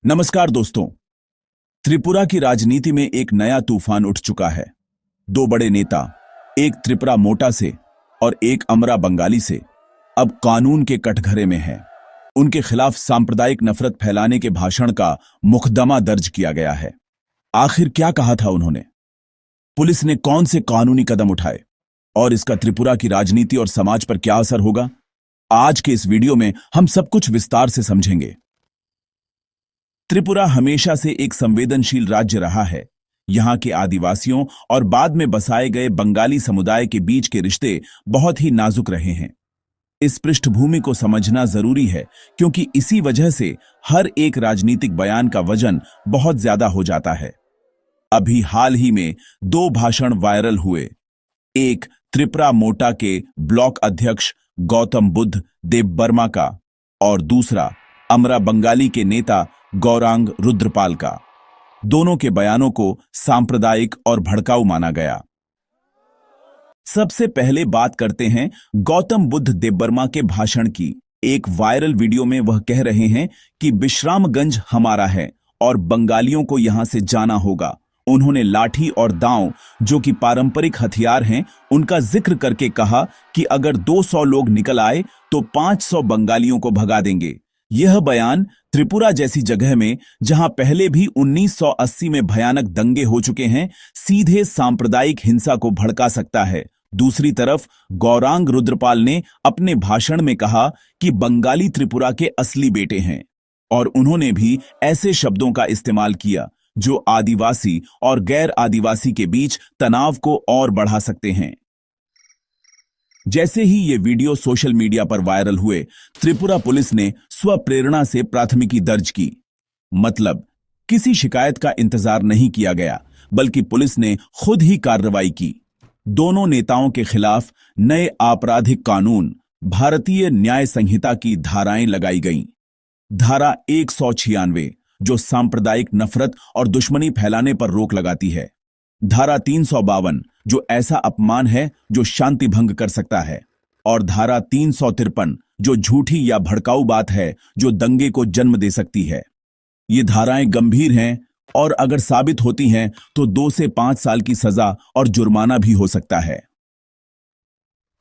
नमस्कार दोस्तों। त्रिपुरा की राजनीति में एक नया तूफान उठ चुका है। दो बड़े नेता, एक त्रिपुरा मोटा से और एक अमरा बंगाली से, अब कानून के कटघरे में हैं। उनके खिलाफ सांप्रदायिक नफरत फैलाने के भाषण का मुकदमा दर्ज किया गया है। आखिर क्या कहा था उन्होंने? पुलिस ने कौन से कानूनी कदम उठाए और इसका त्रिपुरा की राजनीति और समाज पर क्या असर होगा? आज के इस वीडियो में हम सब कुछ विस्तार से समझेंगे। त्रिपुरा हमेशा से एक संवेदनशील राज्य रहा है। यहाँ के आदिवासियों और बाद में बसाए गए बंगाली समुदाय के बीच के रिश्ते बहुत ही नाजुक रहे हैं। इस पृष्ठभूमि को समझना जरूरी है क्योंकि इसी वजह से हर एक राजनीतिक बयान का वजन बहुत ज्यादा हो जाता है। अभी हाल ही में दो भाषण वायरल हुए। एक त्रिपुरा मोटा के ब्लॉक अध्यक्ष गौतम बुद्ध देबबर्मा का और दूसरा अमरा बंगाली के नेता गौरांग रुद्रपाल का। दोनों के बयानों को सांप्रदायिक और भड़काऊ माना गया। सबसे पहले बात करते हैं गौतम बुद्ध देबबर्मा के भाषण की। एक वायरल वीडियो में वह कह रहे हैं कि विश्रामगंज हमारा है और बंगालियों को यहां से जाना होगा। उन्होंने लाठी और दांव, जो कि पारंपरिक हथियार हैं, उनका जिक्र करके कहा कि अगर 200 लोग निकल आए तो 500 बंगालियों को भगा देंगे। यह बयान त्रिपुरा जैसी जगह में, जहां पहले भी 1980 में भयानक दंगे हो चुके हैं, सीधे सांप्रदायिक हिंसा को भड़का सकता है। दूसरी तरफ गौरांग रुद्रपाल ने अपने भाषण में कहा कि बंगाली त्रिपुरा के असली बेटे हैं और उन्होंने भी ऐसे शब्दों का इस्तेमाल किया जो आदिवासी और गैर आदिवासी के बीच तनाव को और बढ़ा सकते हैं। जैसे ही ये वीडियो सोशल मीडिया पर वायरल हुए, त्रिपुरा पुलिस ने स्वप्रेरणा से प्राथमिकी दर्ज की। मतलब किसी शिकायत का इंतजार नहीं किया गया, बल्कि पुलिस ने खुद ही कार्रवाई की। दोनों नेताओं के खिलाफ नए आपराधिक कानून, भारतीय न्याय संहिता की धाराएं लगाई गईं। धारा 196 जो सांप्रदायिक नफरत और दुश्मनी फैलाने पर रोक लगाती है। धारा 352 जो ऐसा अपमान है जो शांति भंग कर सकता है, और धारा 353 जो झूठी या भड़काऊ बात है जो दंगे को जन्म दे सकती है। ये धाराएं गंभीर हैं और अगर साबित होती हैं तो 2 से 5 साल की सजा और जुर्माना भी हो सकता है।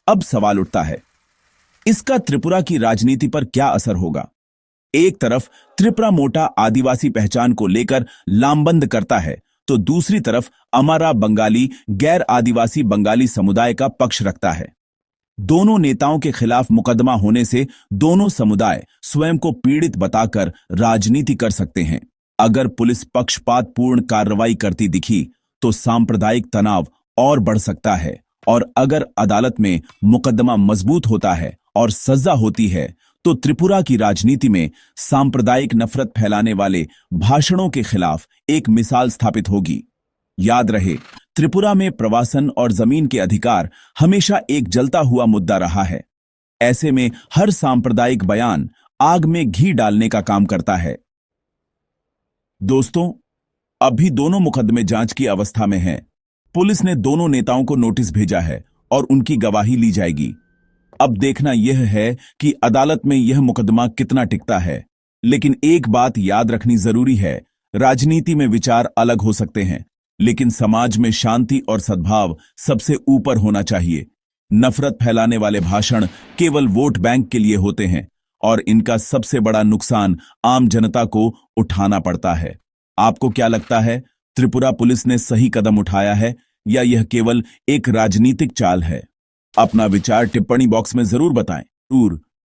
अब सवाल उठता है, इसका त्रिपुरा की राजनीति पर क्या असर होगा? एक तरफ त्रिपुरा मोटा आदिवासी पहचान को लेकर लामबंद करता है, तो दूसरी तरफ अमरा बंगाली गैर आदिवासी बंगाली समुदाय का पक्ष रखता है। दोनों नेताओं के खिलाफ मुकदमा होने से दोनों समुदाय स्वयं को पीड़ित बताकर राजनीति कर सकते हैं। अगर पुलिस पक्षपातपूर्ण कार्रवाई करती दिखी तो सांप्रदायिक तनाव और बढ़ सकता है, और अगर अदालत में मुकदमा मजबूत होता है और सजा होती है तो त्रिपुरा की राजनीति में सांप्रदायिक नफरत फैलाने वाले भाषणों के खिलाफ एक मिसाल स्थापित होगी। याद रहे, त्रिपुरा में प्रवासन और जमीन के अधिकार हमेशा एक जलता हुआ मुद्दा रहा है। ऐसे में हर सांप्रदायिक बयान आग में घी डालने का काम करता है। दोस्तों, अभी दोनों मुकदमे जांच की अवस्था में हैं। पुलिस ने दोनों नेताओं को नोटिस भेजा है और उनकी गवाही ली जाएगी। अब देखना यह है कि अदालत में यह मुकदमा कितना टिकता है। लेकिन एक बात याद रखनी जरूरी है, राजनीति में विचार अलग हो सकते हैं, लेकिन समाज में शांति और सद्भाव सबसे ऊपर होना चाहिए। नफरत फैलाने वाले भाषण केवल वोट बैंक के लिए होते हैं और इनका सबसे बड़ा नुकसान आम जनता को उठाना पड़ता है। आपको क्या लगता है, त्रिपुरा पुलिस ने सही कदम उठाया है या यह केवल एक राजनीतिक चाल है? अपना विचार टिप्पणी बॉक्स में जरूर बताएं।